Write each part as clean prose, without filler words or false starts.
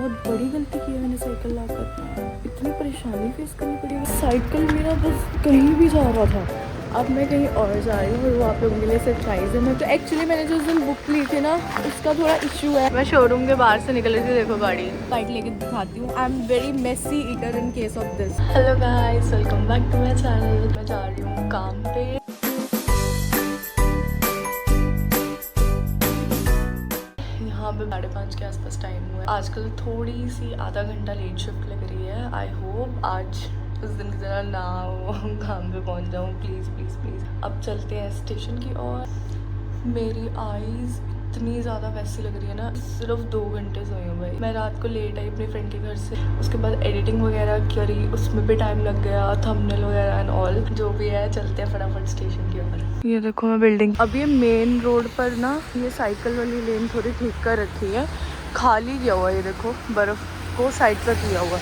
बहुत बड़ी गलती की है मैंने साइकिल लाकर। इतनी परेशानी फेस करनी पड़ी। साइकिल मेरा बस कहीं भी जा रहा था, अब मैं कहीं और जा रही हूँ और वहाँ पे उनके लिए सरप्राइज़ है। मैं तो एक्चुअली मैंने जो उस दिन बुक ली थी ना, उसका थोड़ा इशू है। मैं शोरूम के बाहर से निकल रही थी, देखो गाड़ी बाइक लेके दिखाती हूँ। I am very messy eater in case of this. Hello guys, welcome back to my channel. मैं जा रही हूँ काम पे। यहाँ पे 5:30 के आसपास टाइम हुआ है। आजकल थोड़ी सी आधा घंटा लेट शिफ्ट लग रही है। आई होप आज उस दिन की तरह ना हो, काम पे पहुँच जाऊँ। Please please please. अब चलते हैं स्टेशन की ओर। मेरी आईज़ इतनी ज़्यादा वैसी लग रही है ना, सिर्फ 2 घंटे सोई हूँ भाई। मैं रात को लेट आई अपने फ्रेंड के घर से, उसके बाद एडिटिंग वगैरह करी, उसमें भी टाइम लग गया, थंबनेल वगैरह एंड ऑल जो भी है। चलते हैं फटाफट स्टेशन की ओर। ये देखो मैं बिल्डिंग, अब ये मेन रोड पर ना ये साइकिल वाली लेन थोड़ी ठीक कर रखी है, खाली किया हुआ है। ये देखो बर्फ़ को साइड पर किया हुआ।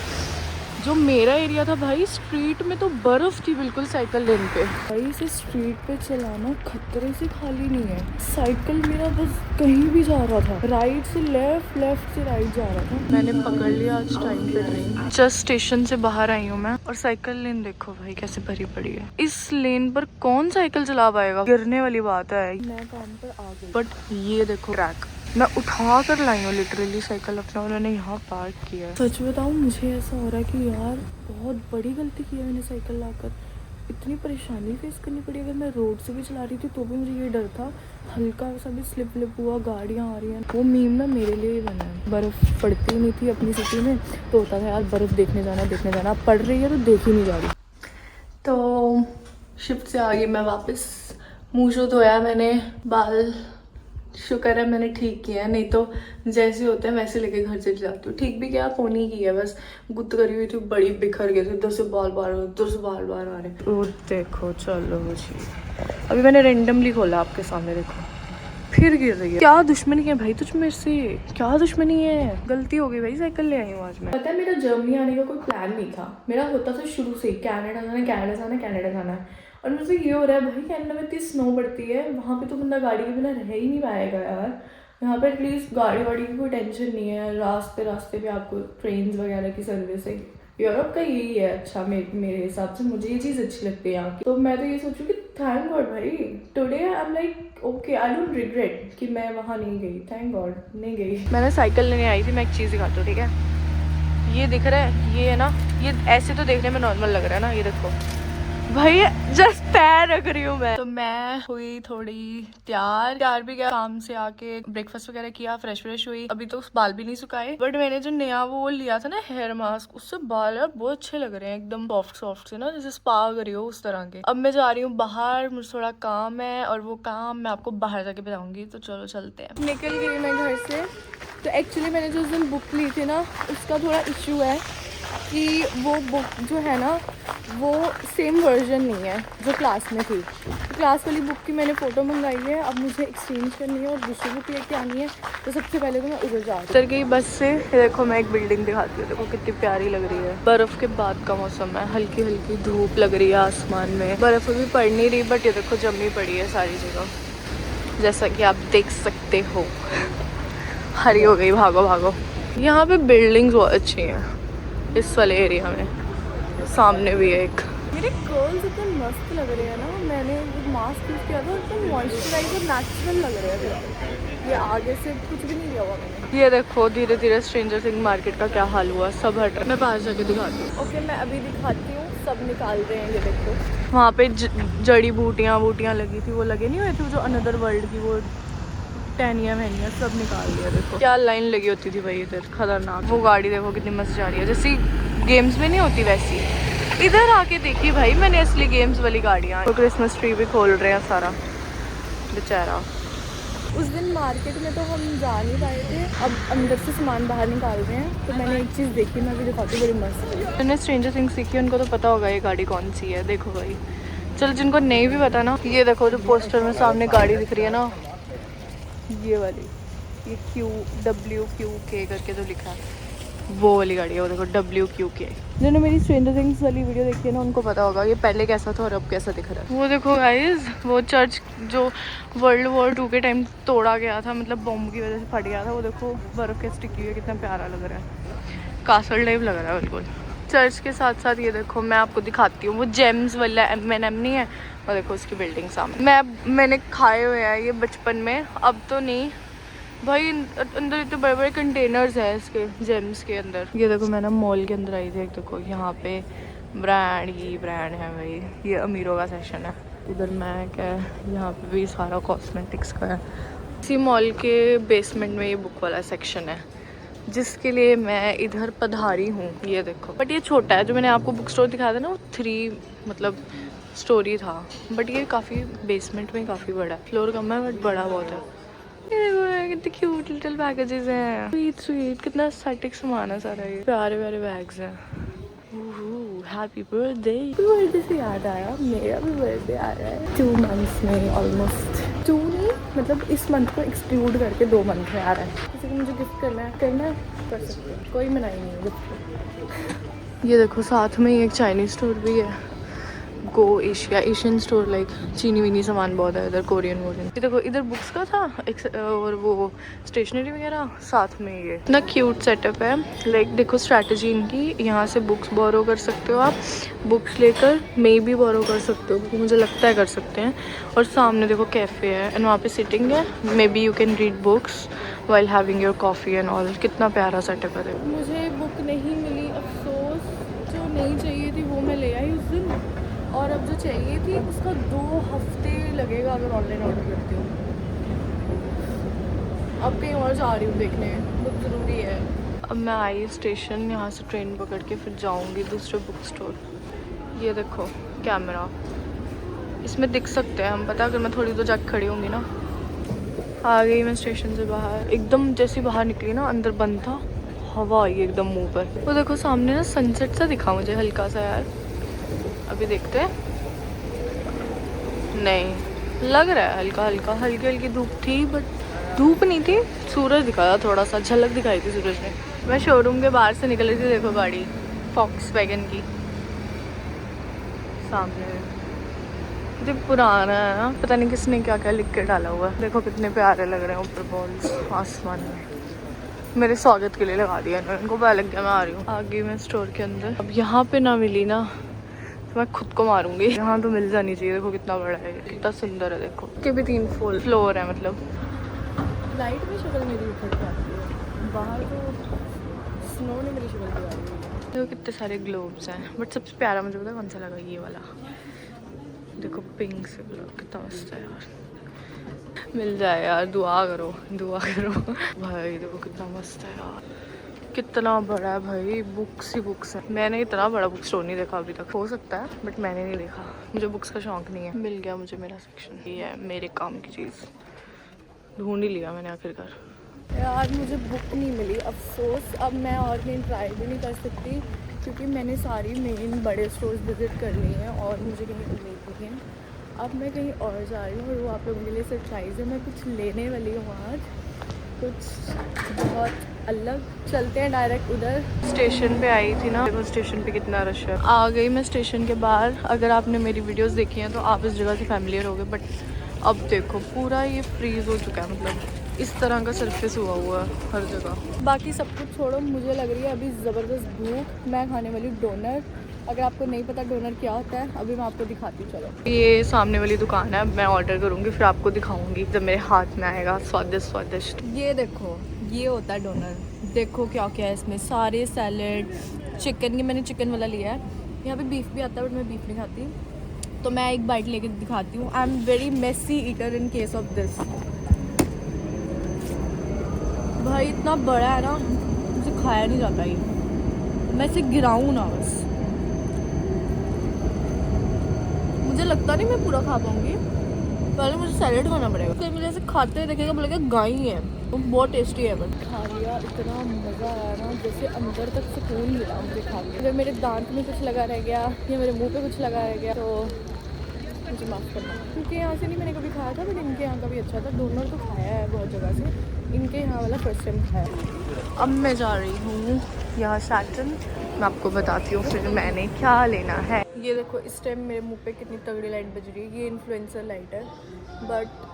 जो मेरा एरिया था भाई, स्ट्रीट में तो बर्फ़ थी बिल्कुल साइकिल लेन पे। भाई इसे स्ट्रीट पे चलाना खतरे से खाली नहीं है। साइकिल मेरा बस कहीं भी जा रहा था, राइट से लेफ्ट, लेफ्ट से राइट जा रहा था। मैंने पकड़ लिया आज टाइम पे ट्रेन। जस्ट स्टेशन से बाहर आई हूँ मैं, और साइकिल लेन देखो भाई कैसे भरी पड़ी है। इस लेन पर कौन साइकिल चला पाएगा, गिरने वाली बात है। मैं काम पर आ गई, बट ये देखो ट्रैक मैं उठा कर लाई हूँ लिटरली साइकिल अपना, उन्होंने यहाँ पार्क किया है। सच बताऊँ, मुझे ऐसा हो रहा है कि यार बहुत बड़ी गलती की है मैंने साइकिल लाकर। इतनी परेशानी फेस करनी पड़ी। अगर मैं रोड से भी चला रही थी तो भी मुझे ये डर था हल्का सा भी स्लिप व्लिप हुआ, गाड़ियाँ आ रही हैं। वो मीम ना मेरे लिए ही बना है। बर्फ़ पड़ती नहीं थी अपनी सिटी में तो होता था यार बर्फ़ देखने जाना देखने जाना। अब पड़ रही है तो देख ही नहीं जा रही। तो शिफ्ट से आ गई मैं वापस, मुँह शो धोया मैंने, बाल शुक्र है मैंने ठीक किया है, नहीं तो जैसे होते हैं वैसे लेके घर चली जाती हूँ। ठीक भी क्या, फोनी की है, बस गुत्त करी हुई थी, बड़ी बिखर गई थी, इधर से बाल बार आ रहे। वो देखो चलो जी, अभी मैंने रेंडमली खोला आपके सामने, देखो फिर गिर रही है। क्या दुश्मनी है भाई तुझ मेरे से, क्या दुश्मनी है? गलती हो गई भाई, साइकिल ले आई हूँ आज मैं। पता है मेरा जर्मनी आने का कोई प्लान नहीं था। मेरा होता था शुरू से कनाडा जाना, कनाडा जाना, कनाडा जाना। और मुझे ये हो रहा है भाई, कनाडा में इतनी स्नो पड़ती है, वहाँ पे तो बंदा गाड़ी के बिना रह ही नहीं पाएगा यार। यहाँ पे एटलीस्ट गाड़ी वाड़ी की कोई टेंशन नहीं है, रास्ते रास्ते पे आपको ट्रेन वगैरह की सर्विस है। यूरोप का यही है अच्छा, मेरे हिसाब से मुझे ये चीज़ अच्छी लगती है यहाँ की। तो मैं तो ये सोचूँ कि थैंक गॉड भाई, today I am like okay, I don't regret कि मैं वहाँ नहीं गई। थैंक गॉड नहीं गई। मैंने साइकिल लेने आई थी, मैं एक चीज़ दिखाती हूँ ठीक है। ये दिख रहा है, ये है ना, ये ऐसे तो देखने में नॉर्मल लग रहा है ना, ये देखो भाई जस्ट पैर रख रही हूँ मैं। तो मैं हुई थोड़ी तैयार भी गया, काम से आके ब्रेकफास्ट वगैरह किया, फ्रेश हुई। अभी तो बाल भी नहीं सुखाए, बट मैंने जो नया वो लिया था ना हेयर मास्क, उससे बाल यार बहुत अच्छे लग रहे हैं, एकदम सॉफ्ट से ना, जैसे स्पा करी हो उस तरह के। अब मैं जा रही हूँ बाहर, मुझे थोड़ा काम है और वो काम मैं आपको बाहर जाके बताऊंगी। तो चलो चलते हैं। निकल गई मैं घर से। तो एक्चुअली मैंने जो उस दिन बुक ली थी ना, उसका थोड़ा इशू है कि वो बुक जो है ना वो सेम वर्जन नहीं है जो क्लास में थी। तो क्लास वाली बुक की मैंने फ़ोटो मंगाई है, अब मुझे एक्सचेंज करनी है और दूसरी बुक लेके आनी है। तो सबसे पहले तो मैं उधर जा रही हूँ। उतर गई बस से। देखो मैं एक बिल्डिंग दिखाती हूँ, देखो कितनी प्यारी लग रही है। बर्फ़ के बाद का मौसम है, हल्की हल्की धूप लग रही है आसमान में, बर्फ़ भी पड़ नहीं रही, बट ये देखो जमी पड़ी है सारी जगह, जैसा कि आप देख सकते हो। हरी हो गई, भागो भागो। यहाँ पे बिल्डिंग्स बहुत अच्छी हैं इस वाले एरिया में, सामने भी है एक। मेरे कर्ल्स इतने मस्त लग रहे हैं ना, मैंने मास्क यूज़ किया था और इतना मॉइस्चराइजर नेचुरल लग रहा है। ये आगे से कुछ भी नहीं लिया हुआ मैंने। ये देखो धीरे धीरे स्ट्रेंजर थिंग्स मार्केट का क्या हाल हुआ, सब हट रहा। मैं बाहर जाके दिखाती हूँ। ओके मैं अभी दिखाती हूँ, सब निकाल रहे हैं। ये देखो वहाँ पे जड़ी बूटियाँ लगी थी, वो लगे नहीं हुए थे जो अनदर वर्ल्ड की, वो टहनियाँ वहनियाँ सब निकाल दिया। देखो क्या लाइन लगी होती थी भाई इधर, खतरनाक। वो गाड़ी देखो कितनी मस्त जा रही है, जैसी गेम्स में नहीं होती वैसी। इधर आके देखी भाई मैंने असली गेम्स वाली गाड़ियाँ। तो क्रिसमस ट्री भी खोल रहे हैं सारा, बेचारा। उस दिन मार्केट में तो हम जा नहीं पाए थे, अब अंदर से सामान बाहर निकाल रहे हैं। तो मैंने एक चीज़ देखी, मैं भी दिखाती हूँ, बड़ी मस्त है। मैंने स्ट्रेंजर थिंग्स सीखी, उनको तो पता होगा ये गाड़ी कौन सी है। देखो भाई, चलो जिनको नहीं भी पता ना, ये देखो जो पोस्टर में सामने गाड़ी दिख रही है ना, ये वाली, ये QWQK करके जो लिखा है, वो वाली गाड़ी है, वो देखो WQK। जिन्होंने मेरी स्ट्रेंजर थिंग्स वाली वीडियो देखी है ना, उनको पता होगा ये पहले कैसा था और अब कैसा दिख रहा है। वो देखो गाइस, वो चर्च जो वर्ल्ड वॉर 2 के टाइम तोड़ा गया था, मतलब बॉम्ब की वजह से फट गया था, वो देखो बर्फ़ के स्टिकी हुई है, कितना प्यारा लग रहा है, कासल टाइप लग रहा है बिल्कुल। चर्च के साथ साथ ये देखो मैं आपको दिखाती हूँ, वो जेम्स वाला M&M नहीं है, और देखो उसकी बिल्डिंग सामने। मैंने खाए हुए हैं ये बचपन में, अब तो नहीं भाई। अंदर इतने बड़े बड़े कंटेनर्स हैं इसके जेम्स के अंदर। ये देखो मैं ना मॉल के अंदर आई थी, एक देखो यहाँ पे ब्रांड ही ब्रांड है भाई, ये अमीरों का सेक्शन है। इधर मैक है, यहाँ पे भी सारा कॉस्मेटिक्स का है। इसी मॉल के बेसमेंट में ये बुक वाला सेक्शन है, जिसके लिए मैं इधर पधारी हूँ। ये देखो, बट ये छोटा है, जो मैंने आपको बुक स्टोर दिखाया था ना वो 3 मतलब स्टोरी था, बट ये काफ़ी बेसमेंट में काफ़ी बड़ा है। फ्लोर कम है बट बड़ा बहुत है। ये देखो कितने क्यूट लिटिल पैकेजेस हैं, स्वीट स्वीट, कितना एस्थेटिक सामान है सारा, ये प्यारे प्यारे बैग्स हैं। हैप्पी बर्थडे से याद आया, मेरा भी बर्थडे आ रहा है 2 मंथ्स में, ऑलमोस्ट 2 नहीं, मतलब इस मंथ को एक्सक्लूड करके 2 मंथ में आ रहा है। किसी को मुझे गिफ्ट करना है कर सकते हैं, कोई मनाही नहीं है गिफ्ट। ये देखो साथ में ही एक चाइनीज स्टोर भी है, गो एशियन स्टोर, लाइक चीनी वीनी सामान बहुत है इधर, कोरियन वोरियन। ये देखो इधर बुक्स का था और वो स्टेशनरी वगैरह साथ में। ये इतना क्यूट सेटअप है, लाइक देखो स्ट्रैटेजी इनकी, यहाँ से बुक्स बोरो कर सकते हो आप, बुक्स लेकर मे भी बोरो कर सकते हो, क्योंकि मुझे लगता है कर सकते हैं। और सामने देखो कैफ़े है एंड वहाँ पे सिटिंग है, may be you can read books while having your coffee and all. कितना प्यारा सेटअप है। मुझे बुक नहीं मिली, अफसोस, जो नहीं चाहिए थी वो मैं ले आई उस दिन, और अब जो चाहिए थी उसका 2 हफ्ते लगेगा अगर ऑनलाइन ऑर्डर करती हूँ। अब कहीं और जा रही हूँ देखने, बुक ज़रूरी है। अब मैं आई स्टेशन, यहाँ से ट्रेन पकड़ के फिर जाऊँगी दूसरे बुक स्टोर। ये देखो कैमरा, इसमें दिख सकते हैं हम, पता, अगर मैं थोड़ी दूर जाके खड़ी होंगी ना। आ गई मैं स्टेशन से बाहर, एकदम जैसे बाहर निकली ना अंदर बंद था, हवा आई एकदम मुँह पर। वो देखो सामने ना सनसेट सा दिखा मुझे हल्का सा यार, अभी देखते हैं। नहीं लग रहा है हल्का हल्का, हल्की हल्की धूप थी बट धूप नहीं थी, सूरज दिखा था, थोड़ा सा झलक दिखाई थी सूरज ने। मैं शोरूम के बाहर से निकल रही थी, देखो गाड़ी Volkswagen की सामने, कितनी पुराना है ना, पता नहीं किसने क्या क्या लिख के डाला हुआ है। देखो कितने प्यारे लग रहे हैं ऊपर बॉल्स आसमान में, मेरे स्वागत के लिए लगा दिया इन्होंने, इनको पता लग गया मैं आ रही हूँ। आ गई मैं स्टोर के अंदर। अब यहाँ पे ना मिली ना मैं खुद को मारूंगी, यहाँ तो मिल जानी चाहिए। देखो कितना बड़ा है, कितना सुंदर है, देखो के भी 3 फ्लोर है, मतलब लाइट में शक्ल मेरी उखड़ के आती है, बाहर तो स्नो ने मेरी शक्ल दिखाई है। देखो कितने सारे ग्लोब्स हैं, बट सबसे प्यारा मुझे पता कौन सा लगा, ये वाला देखो, पिंक से ग्लोब, कितना मस्त है यार। मिल जाए यार, दुआ करो भाई। देखो कितना मस्त है यार, कितना बड़ा है भाई, बुक्स ही बुक्स है। मैंने इतना बड़ा बुक स्टोर नहीं देखा अभी तक, हो सकता है बट मैंने नहीं देखा, मुझे बुक्स का शौक नहीं है। मिल गया मुझे मेरा सेक्शन, ये है मेरे काम की चीज़, ढूंढ ही लिया मैंने आखिरकार। यार मुझे बुक नहीं मिली, अफसोस। अब मैं और कहीं ट्राई भी नहीं कर सकती, क्योंकि मैंने सारी मेन बड़े स्टोर्स विजिट कर ली हैं और मुझे कहीं मिली नहीं है। अब मैं कहीं और जा रही हूँ और वो आप लोगों के लिए सरप्राइज़ है, मैं कुछ लेने वाली हूँ आज, कुछ बहुत अलग। चलते हैं डायरेक्ट उधर। स्टेशन पे आई थी ना, देखो स्टेशन पे कितना रश है। आ गई मैं स्टेशन के बाहर। अगर आपने मेरी वीडियोस देखी हैं तो आप इस जगह से फैमिलियर हो गए, बट अब देखो पूरा ये फ्रीज हो चुका है, मतलब इस तरह का सरफेस हुआ है हर जगह। बाकी सब कुछ छोड़ो, मुझे लग रही है अभी ज़बरदस्त भूख। मैं खाने वाली डोनर। अगर आपको नहीं पता डोनर क्या होता है, अभी मैं आपको दिखाती हूँ। चलो, ये सामने वाली दुकान है, मैं ऑर्डर करूँगी फिर आपको दिखाऊँगी जब मेरे हाथ में आएगा। स्वादिष्ट स्वादिष्ट। ये देखो, ये होता है डोनर। देखो क्या क्या है इसमें, सारे सैलड, चिकन, ये मैंने चिकन वाला लिया है। यहाँ पे बीफ भी आता है बट मैं बीफ नहीं खाती, तो मैं एक बाइट लेके दिखाती हूँ। I am very messy eater in case of this. भाई इतना बड़ा है ना, मुझे खाया नहीं जाता ये, मैं इसे गिराऊँ ना बस। मुझे लगता नहीं मैं पूरा खा पाऊँगी, पहले मुझे सैलेड खाना पड़ेगा, फिर मुझे ऐसे खाते देखेगा बोलेगा गाय ही है। वो बहुत टेस्टी है, बट खा लिया, इतना मज़ा आया ना, जैसे अंदर तक सुकून मिला मुझे खा के। अगर मेरे दांत में कुछ लगा रह गया या मेरे मुंह पे कुछ लगा रह गया तो मुझे माफ़ करना, क्योंकि यहाँ से नहीं मैंने कभी खाया था, बट इनके यहाँ का भी अच्छा था। डोनर तो खाया है बहुत जगह से, इनके यहाँ वाला फर्स्ट टाइम खाया। अब मैं जा रही हूँ यहाँ सैटन। मैं आपको बताती हूँ फिर मैंने क्या लेना है। ये देखो इस टाइम मेरे मुंह पे कितनी तगड़ी लाइट बज रही है। ये इन्फ्लुएंसर लाइट है, बट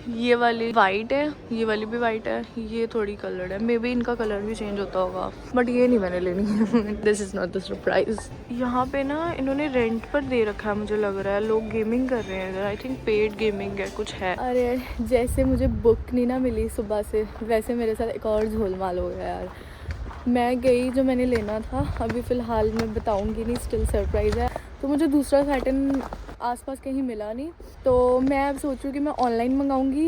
ये वाली वाइट है, ये वाली भी वाइट है, ये थोड़ी कलर्ड है। मे बी इनका कलर भी चेंज होता होगा, बट ये नहीं मैंने लेनी है। This is not the surprise. यहाँ पे ना इन्होंने रेंट पर दे रखा है, मुझे लग रहा है लोग गेमिंग कर रहे हैं इधर। आई थिंक पेड गेमिंग है कुछ है। अरे जैसे मुझे बुक नहीं ना मिली सुबह से, वैसे मेरे साथ एक और झोलमाल हो गया यार। मैं गई, जो मैंने लेना था अभी फ़िलहाल मैं बताऊँगी नहीं, स्टिल सरप्राइज़ है। तो मुझे दूसरा सैटन आसपास कहीं मिला नहीं, तो मैं अब सोच रही हूँ कि मैं ऑनलाइन मंगाऊँगी,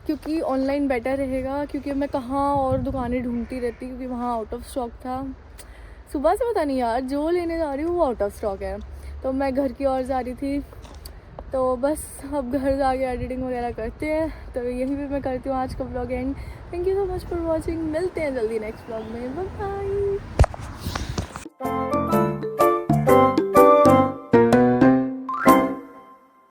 क्योंकि ऑनलाइन बेटर रहेगा। क्योंकि मैं कहाँ और दुकानें ढूंढती रहती, क्योंकि वहाँ आउट ऑफ स्टॉक था। सुबह से पता नहीं यार, जो लेने जा रही हूँ वो आउट ऑफ स्टॉक है। तो मैं घर की ओर जा रही थी, तो बस अब घर जाके एडिटिंग वगैरह करते हैं। तो यहीं पे मैं करती हूँ आज का blog end. Thank you so much for watching. मिलते हैं जल्दी नेक्स्ट ब्लॉग में। Bye bye.